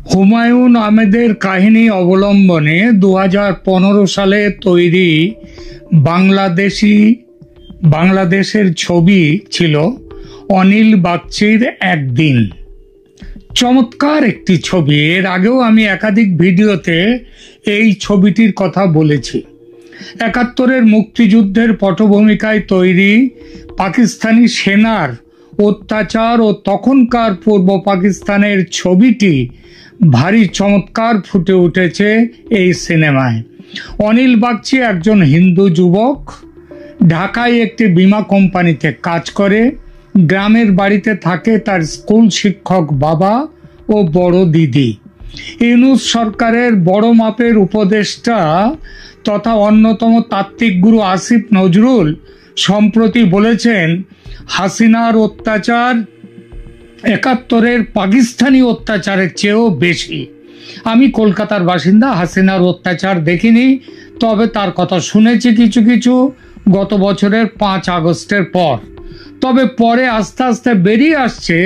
হুমায়ুন আহমেদের কাহিনী অবলম্বনে 2015 সালে তৈরি বাংলাদেশের ছবি ছিল অনিল বাগচির একদিন। চমৎকার একটি ছবি। এর আগেও আমি একাধিক ভিডিওতে এই ছবিটির কথা বলেছি। 71-এর মুক্তিযুদ্ধের পটভূমিকায় তৈরি পাকিস্তানি সেনার অত্যাচার ও তখনকার পূর্ব পাকিস্তানের ছবিটি ভারী চমৎকার ফুটে উঠেছে এই সিনেমায়। অনিল বাগচি একজন হিন্দু যুবক, ঢাকায় একটি বীমা কোম্পানিতে কাজ করে। গ্রামের বাড়িতে থাকে তার স্কুল শিক্ষক বাবা ও বড় দিদি। ইউনূস সরকারের বড় মাপের উপদেষ্টা তথা অন্যতম তাত্ত্বিক গুরু আসিফ নজরুল সম্প্রতি বলেছেন, হাসিনার অত্যাচার 71-এর পাকিস্তানি অত্যাচারের চেয়েও বেশি। আমি কলকাতার বাসিন্দা, হাসিনার অত্যাচার দেখিনি, তবে তার কথা শুনেছি কিছু কিছু গত বছরের 5 আগস্টের পর। তবে পরে আস্তে আস্তে বেরিয়ে আসছে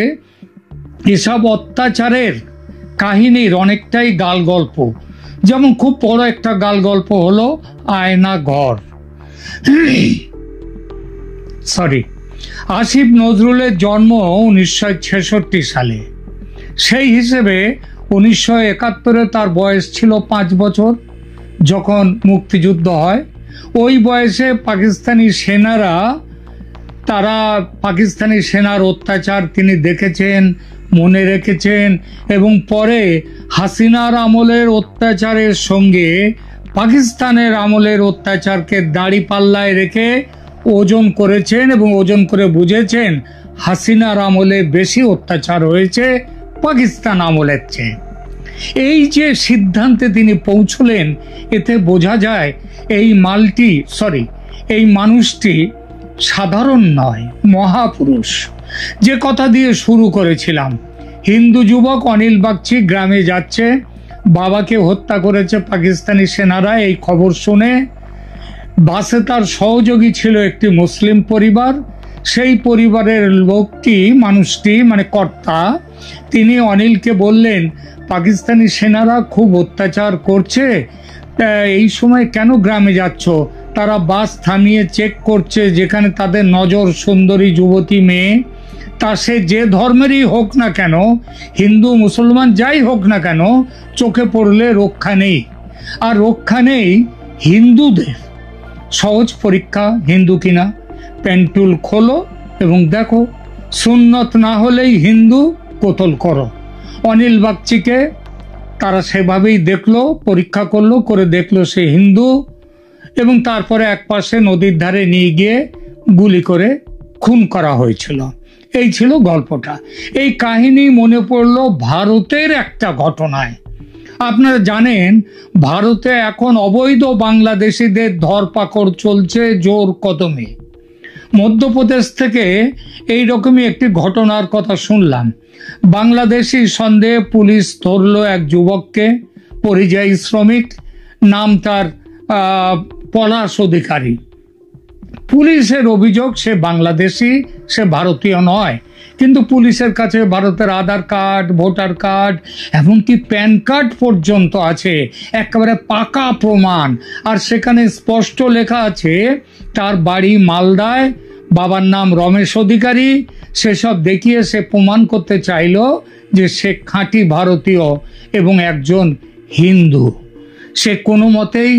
এসব অত্যাচারের কাহিনীর অনেকটাই গাল গল্প। যেমন খুব বড় একটা গাল গল্প হলো আয়না ঘর। আসিফ নজরুলের জন্ম 1966 সালে। সেই হিসেবে 1971-এ তার বয়স ছিল 5 বছর যখন মুক্তিযুদ্ধ হয়। ওই বয়সে পাকিস্তানি সেনার অত্যাচার তিনি দেখেছেন, মনে রেখেছেন এবং পরে হাসিনার আমলের অত্যাচারের সঙ্গে পাকিস্তানের আমলের অত্যাচারকে দাঁড়িপাল্লায় রেখে ওজন করেছেন এবং ওজন করে বুঝেছেন হাসিনার আমলে বেশি অত্যাচার হয়েছে পাকিস্তান আমলের চেয়ে। এই যে সিদ্ধান্তে তিনি পৌঁছলেন, এতে বোঝা যায় এই মানুষটি সাধারণ নয়, মহাপুরুষ। যে কথা দিয়ে শুরু করেছিলাম, হিন্দু যুবক অনিল বাগচি গ্রামে যাচ্ছে, বাবাকে হত্যা করেছে পাকিস্তানি সেনারা। এই খবর শুনে বাসে তার সহযোগী ছিল একটি মুসলিম পরিবার। সেই পরিবারের মানুষটি কর্তা, তিনি অনিলকে বললেন, পাকিস্তানি সেনারা খুব অত্যাচার করছে, এই সময় কেন গ্রামে যাচ্ছ? তারা বাস থামিয়ে চেক করছে, যেখানে তাদের নজর সুন্দরী যুবতী মেয়ে, তা সে যে ধর্মেরই হোক না কেন, হিন্দু মুসলমান যাই হোক না কেন, চোখে পড়লে রক্ষা নেই। আর রক্ষা নেই হিন্দুদের। সহজ পরীক্ষা, হিন্দু কিনা প্যান্টুল খোলো এবং দেখো, সুন্নত না হলেই হিন্দু, কোতল করো। অনিল বাগচিকে তারা সেভাবেই দেখলো, পরীক্ষা করলো, করে দেখলো সে হিন্দু, এবং তারপরে একপাশে নদীর ধারে নিয়ে গিয়ে গুলি করে খুন করা হয়েছিল। এই ছিল গল্পটা। এই কাহিনী মনে পড়লো ভারতের একটা ঘটনায়। আপনারা জানেন, ভারতে এখন অবৈধ বাংলাদেশিদের ধরপাকড় চলছে জোর কদমে। মধ্যপ্রদেশ থেকে এই রকমই একটি ঘটনার কথা শুনলাম। বাংলাদেশি সন্দেহে পুলিশ ধরল এক যুবককে, পরিযায়ী শ্রমিক, নাম তার পলাশ অধিকারী। পুলিশের অভিযোগ সে বাংলাদেশি, সে ভারতীয় নয়, কিন্তু পুলিশের কাছে ভারতের আধার কার্ড, ভোটার কার্ড, এমনকি প্যান কার্ড পর্যন্ত আছে, একেবারে পাকা প্রমাণ। আর সেখানে স্পষ্ট লেখা আছে তার বাড়ি মালদায়, বাবার নাম রমেশ অধিকারী। সেসব দেখিয়ে সে প্রমাণ করতে চাইল যে সে খাঁটি ভারতীয় এবং একজন হিন্দু, সে কোনো মতেই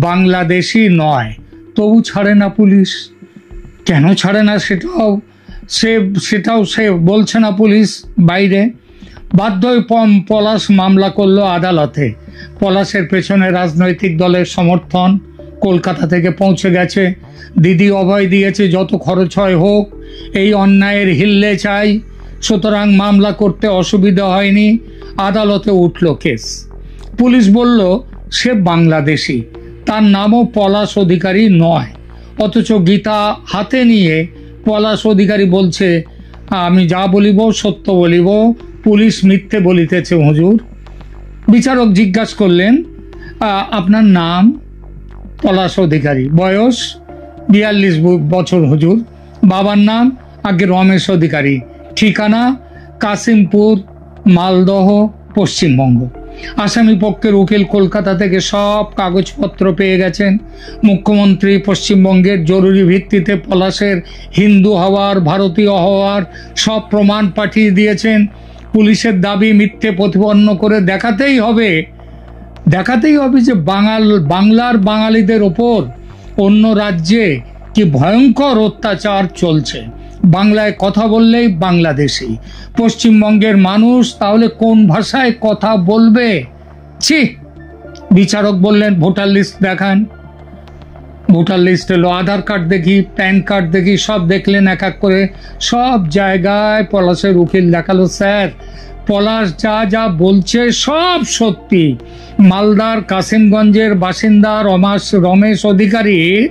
বাংলাদেশি নয়। তবু ছাড়ে না পুলিশ। কেন ছাড়ে না সেটাও সে বলছে না পুলিশ বাইরে। বাধ্য হয়ে পলাশ মামলা করলো আদালতে। পলাশের পেছনে রাজনৈতিক দলের সমর্থন কলকাতা থেকে পৌঁছে গেছে। দিদি অভয় দিয়েছে, যত খরচ হয় হোক, এই অন্যায়ের হিল্লে চাই। সুতরাং মামলা করতে অসুবিধা হয়নি। আদালতে উঠল কেস। পুলিশ বলল সে বাংলাদেশি, তার নামও পলাশ অধিকারী নয়। অথচ গীতা হাতে নিয়ে পলাশ অধিকারী বলছে, আমি যা বলিব সত্য বলিব, পুলিশ মিথ্যে বলিতেছে হুজুর। বিচারক জিজ্ঞাসা করলেন, আপনার নাম? পলাশ অধিকারী, বয়স 42 বছর হুজুর। বাবার নাম? আগে রমেশ অধিকারী। ঠিকানা? কাশিমপুর, মালদহ, পশ্চিমবঙ্গ। আসামি পক্ষের উকিল কলকাতা থেকে সব কাগজপত্র পেয়ে গেছেন। মুখ্যমন্ত্রী পশ্চিমবঙ্গের জরুরি ভিত্তিতে পলাশের হিন্দু হওয়ার, ভারতীয় হওয়ার সব প্রমাণ পাঠিয়ে দিয়েছেন। পুলিশের দাবি মিথ্যে প্রতিপন্ন করে দেখাতেই হবে যে বাংলার বাঙালিদের ওপর অন্য রাজ্যে কি ভয়ঙ্কর অত্যাচার চলছে। বাংলায় কথা বললেই বাংলাদেশি। পশ্চিমবঙ্গের মানুষ তাহলে কোন ভাষায় কথা বলবে? ছি! বিচারক বললেন, ভোটার লিস্ট দেখান। ভোটার লিস্ট এলো, আধার কার্ড দেখি, প্যান কার্ড দেখি, সব দেখলেন এক এক করে। সব জায়গায় পলাশের উকিল দেখালো, স্যার পলাশ যা যা বলছে সব সত্যি। মালদার কাসিমগঞ্জের বাসিন্দা রমেশ অধিকারীর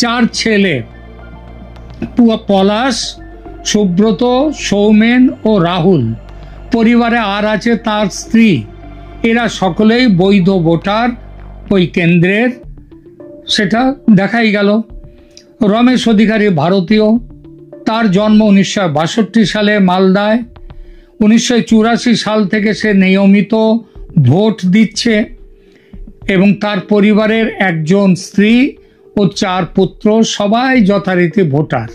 4 ছেলে, পলাশ, সুব্রত, সৌমেন ও রাহুল। পরিবারে আর আছে তার স্ত্রী। এরা সকলেই বৈধ ভোটার ওই কেন্দ্রের, সেটা দেখাই গেল। রমেশ অধিকারী ভারতীয়, তার জন্ম 1962 সালে মালদায়। 1984 সাল থেকে সে নিয়মিত ভোট দিচ্ছে এবং তার পরিবারের একজন স্ত্রী ও 4 পুত্র, সবাই যথারীতি ভোটার।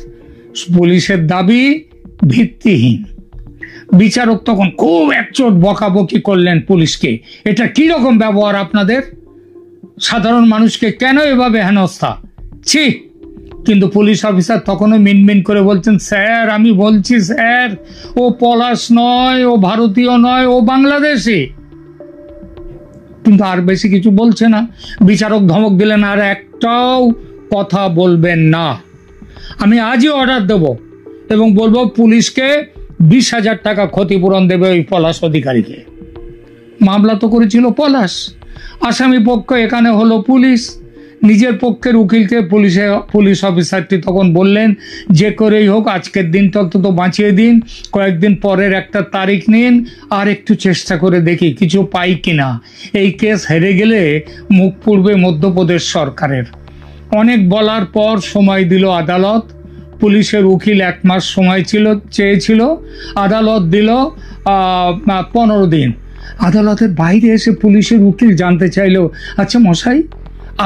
পুলিশের দাবি ভিত্তিহীন। বিচারক তখন খুব একচোট বকাবকি করলেন পুলিশকে, এটা কি রকম ব্যবহার আপনাদের? সাধারণ মানুষকে কেন এভাবে হেনস্থা? ছি! কিন্তু পুলিশ অফিসার তখনও মিনমিন করে বলছেন, স্যার আমি বলছি স্যার, ও পলাশ নয়, ও ভারতীয় নয়, ও বাংলাদেশি। কিন্তু আর বেশি কিছু বলছে না। বিচারক ধমক দিলেন, আর একটাও কথা বলবেন না। আমি আজই অর্ডার দেব এবং বলবো পুলিশকে 20,000 টাকা ক্ষতিপূরণ দেবে ওই পলাশ অধিকারীকে। মামলা তো করেছিল পলাশ, আসামি পক্ষ এখানে হলো পুলিশ। নিজের পক্ষের উকিলকে পুলিশ অফিসারটি তখন বললেন, যে করেই হোক আজকের দিনটা অন্তত বাঁচিয়ে দিন, কয়েকদিন পরের একটা তারিখ নিন, আর একটু চেষ্টা করে দেখি কিছু পাই কিনা। এই কেস হেরে গেলে মুখ পুড়বে মধ্যপ্রদেশ সরকারের। অনেক বলার পর সময় দিল আদালত। পুলিশের উকিল 1 মাস সময় চেয়েছিল, আদালত দিল 15 দিন। আদালতের বাইরে এসে পুলিশের উকিল জানতে চাইল, আচ্ছা মশাই,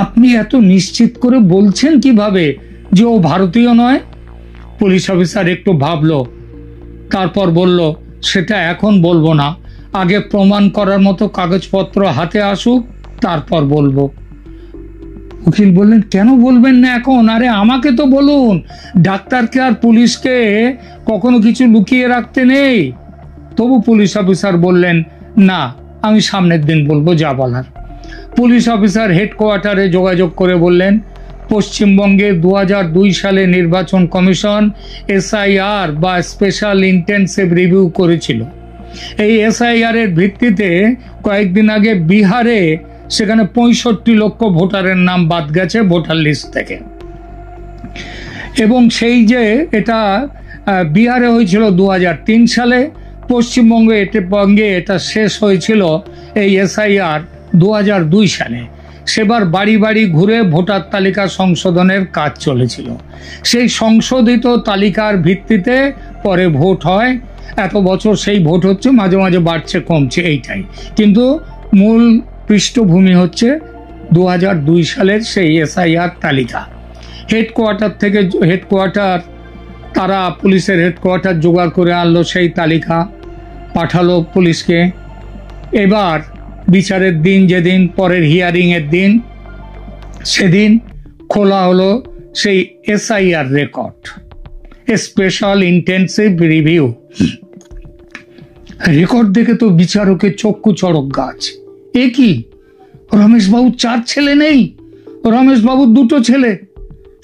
আপনি এত নিশ্চিত করে বলছেন কিভাবে যে ও ভারতীয় নয়? পুলিশ অফিসার একটু ভাবলো, তারপর বলল, সেটা এখন বলবো না, আগে প্রমাণ করার মতো কাগজপত্র হাতে আসুক, তারপর বলবো। উকিল বললেন, কেন বলবেন না এখন? আরে আমাকে তো বলুন, ডাক্তারকে আর পুলিশকে কখনো কিছু লুকিয়ে রাখতে নেই। তবু পুলিশ অফিসার বললেন, না আমি সামনের দিন বলবো যা বলার। পুলিশ অফিসার হেডকোয়ার্টারে যোগাযোগ করে বললেন, পশ্চিমবঙ্গে 2002 সালে নির্বাচন কমিশন SIR বা স্পেশাল ইন্টেনসিভ রিভিউ করেছিল। এই SIR এর ভিত্তিতে কয়েকদিন আগে বিহারে সেখানে 65 লক্ষ ভোটারের নাম বাদ গেছে ভোটার লিস্ট থেকে। এবং সেই যে এটা বিহারে হয়েছিল 2003 সালে, পশ্চিমবঙ্গে এটা শেষ হয়েছিল এই SIR 2002 সালে। সেবার বাড়ি বাড়ি ঘুরে ভোটার তালিকা সংশোধনের কাজ চলেছিল। সেই সংশোধিত তালিকার ভিত্তিতে পরে ভোট হয়। এত বছর সেই ভোট হচ্ছে, মাঝে মাঝে বাড়ছে কমছে, এইটাই। কিন্তু মূল পৃষ্ঠভূমি হচ্ছে 2002 সালের সেই SIR তালিকা। তারা পুলিশের হেডকোয়ার্টার জোগাড় করে আনলো সেই তালিকা, পাঠালো পুলিশকে। এবার বিচারের দিন, যেদিন পরের হিয়ারিং এর দিন, সেদিন খোলা হলো সেই SIR record, special intensive review. Record দেখে তো বিচারকের চক্ষু চড়ক গাছ। এ কি, রমেশবাবুর 4 ছেলে নেই? রমেশবাবুর 2 ছেলে,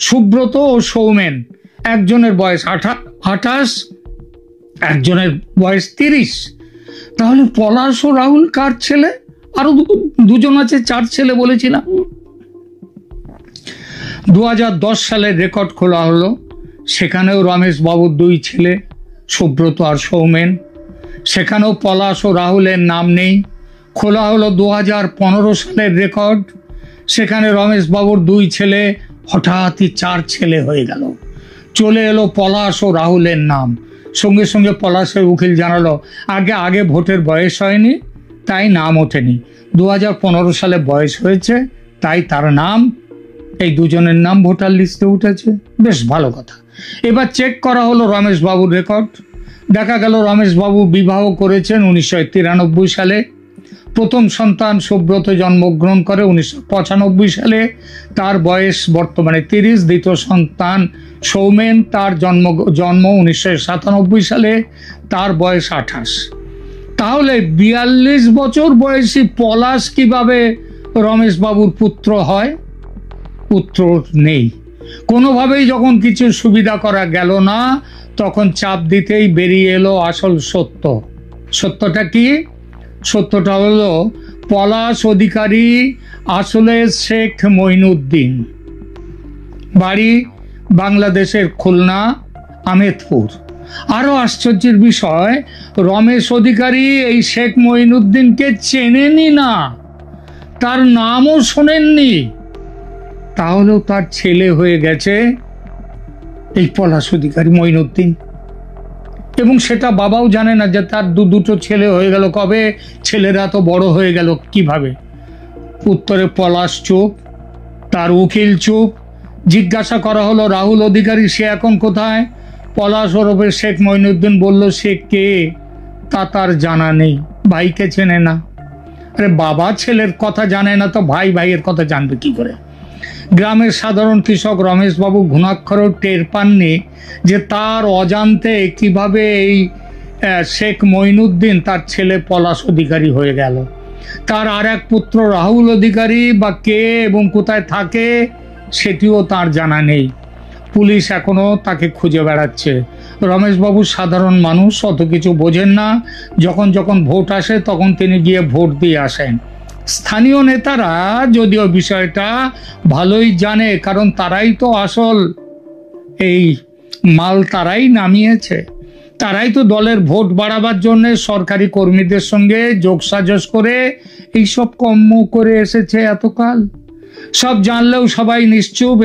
সুব্রত ও সৌমেন। একজনের বয়স 28, একজনের বয়স 30। তাহলে পলাশ ও রাহুল কার ছেলে? আরো 2জন আছে, 4 ছেলে বলেছিলাম। 2010 সালের রেকর্ড খোলা হলো, সেখানেও রমেশবাবুর 2 ছেলে, সুব্রত আর সৌমেন। সেখানেও পলাশ ও রাহুলের নাম নেই। খোলা হলো 2015 সালের রেকর্ড, সেখানে রমেশবাবুর 2 ছেলে, হঠাৎই 4 ছেলে হয়ে গেল। চলে এলো পলাশ ও রাহুলের নাম। সঙ্গে সঙ্গে পলাশের উকিল জানালো, আগে ভোটের বয়স হয়নি, তাই নাম ওঠেনি। 2015 সালে বয়স হয়েছে, তাই তার নাম, এই দুজনের নাম ভোটার লিস্টে উঠেছে। বেশ ভালো কথা। এবার চেক করা হলো রমেশ বাবুর রেকর্ড। দেখা গেল রমেশ বাবু বিবাহ করেছেন 1993 সালে। প্রথম সন্তান সুব্রত জন্মগ্রহণ করে 1995 সালে, তার বয়স বর্তমানে 30। দ্বিতীয় সন্তান সৌমেন, তার জন্ম 1997 সালে, তার বয়স 28। তাহলে 42 বছর বয়সী পলাশ কিভাবে রমেশ বাবুর পুত্র হয়? উত্তর নেই। কোনোভাবেই যখন কিছু সুবিধা করা গেল না, তখন চাপ দিতেই বেরিয়ে এলো আসল সত্য। সত্যটা কি? সত্যটা হলো পলাশ অধিকারী আসলে শেখ মঈনুদ্দিন, বাড়ি বাংলাদেশের খুলনা আহমেদপুর। আরো আশ্চর্যের বিষয়, রমেশ অধিকারী এই শেখ মঈনুদ্দিনকে চেনেনি না, তার নামও শোনেননি। তাহলেও তার ছেলে হয়ে গেছে এই পলাশ অধিকারী মঈনুদ্দিন, এবং সেটা বাবাও জানে না যে তার দুটো ছেলে হয়ে গেল। কবে? ছেলেরা তো বড় হয়ে গেল কিভাবে? উত্তরে পলাশ চুপ, তার উকিল চুপ। জিজ্ঞাসা করা হলো রাহুল অধিকারী, সে এখন কোথায়? পলাশ ওরফে শেখ মঈনুদ্দিন বলল, সে কে তা তার জানা নেই, ভাইকে চেনে না। আরে বাবা ছেলের কথা জানে না তো ভাই ভাইয়ের কথা জানবে কি করে? গ্রামের সাধারণ কৃষক রমেশ বাবু ঘুণাক্ষরেও টের পাননি যে তার অজান্তে কিভাবে এই শেখ মঈনুদ্দিন তার ছেলে পলাশ অধিকারী হয়ে গেল। তার আর এক পুত্র রাহুল অধিকারী বা কে এবং কোথায় থাকে সেটিও তার জানা নেই। পুলিশ এখনো তাকে খুঁজে বেড়াচ্ছে। রমেশবাবু সাধারণ মানুষ, অত কিছু বোঝেন না। যখন যখন ভোট আসে তখন তিনি গিয়ে ভোট দিয়ে আসেন। স্থানীয় নেতারা যদিও বিষয়টা ভালোই জানে, কারণ তারাই তো আসল এই মাল তারাই নামিয়েছে। তারাই তো দলের ভোট বাড়াবার জন্য সরকারি কর্মীদের সঙ্গে যোগসাজশ করে এইসব কর্ম করে এসেছে এতকাল। সব জানলেও সবাই নিশ্চুপ।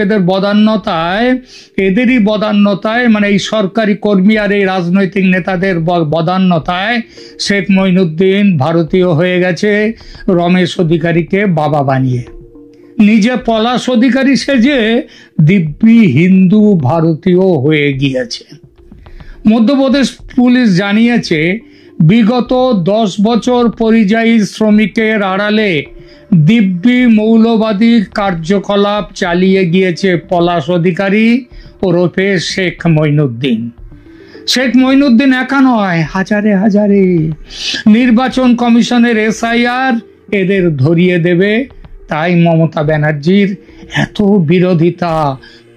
এদেরই বদান্যতায় মানে এই সরকারি কর্মী আর এই রাজনৈতিক নেতাদের বদান্যতায় শেখ মঈনুদ্দিন ভারতীয় হয়ে গেছে, রমেশ অধিকারীকে বাবা বানিয়ে। নিজে পলাশ অধিকারী সেজে দিব্যি হিন্দু ভারতীয় হয়ে গিয়েছে। মধ্যপ্রদেশ পুলিশ জানিয়েছে, বিগত 10 বছর পরিযায়ী শ্রমিকের আড়ালে দিব্যি মৌলবাদী কার্যকলাপ চালিয়ে গিয়েছে পলাশ অধিকারী ওরফে শেখ মঈনুদ্দিন। শেখ মঈনুদ্দিন একা নয়, হাজারে হাজারে। নির্বাচন কমিশনের SIR এদের ধরিয়ে দেবে, তাই মমতা ব্যানার্জির এত বিরোধিতা,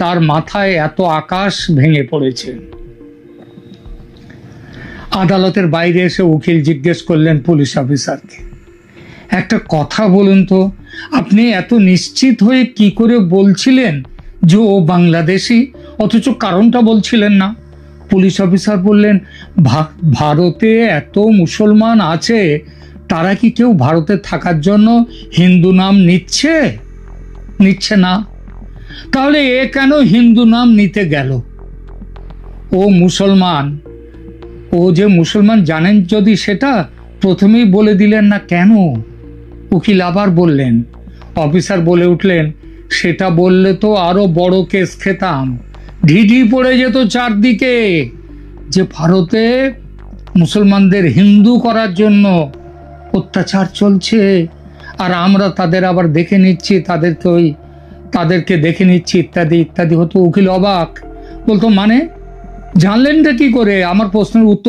তার মাথায় এত আকাশ ভেঙে পড়েছে। আদালতের বাইরে এসে উকিল জিজ্ঞেস করলেন পুলিশ অফিসারকে, একটা কথা বলুন তো, আপনি এত নিশ্চিত হয়ে কি করে বলছিলেন যে ও বাংলাদেশি, অথচ কারণটা বলছিলেন না? পুলিশ অফিসার বললেন, ভারতে এত মুসলমান আছে, তারা কি কেউ ভারতে থাকার জন্য হিন্দু নাম নিচ্ছে না? তাহলে এ কেন হিন্দু নাম নিতে গেল? ও মুসলমান, ও যে মুসলমান জানেন যদি সেটা প্রথমেই বলে দিলেন না কেন? উকিল আবার বললেন। অফিসার বলে উঠলেন, সেটা বললে তো আরো বড় কেস খেতাম, ঢিঢি পড়ে যেত চারদিকে যে ভারতে মুসলমানদের হিন্দু করার জন্য অত্যাচার চলছে, আর আমরা তাদের আবার দেখে নিচ্ছি, তাদেরকে দেখে নিচ্ছি ইত্যাদি ইত্যাদি। হতো উকিল অবাক, বলতো মানে জানলেনটা কি করে? আমার প্রশ্নের উত্তর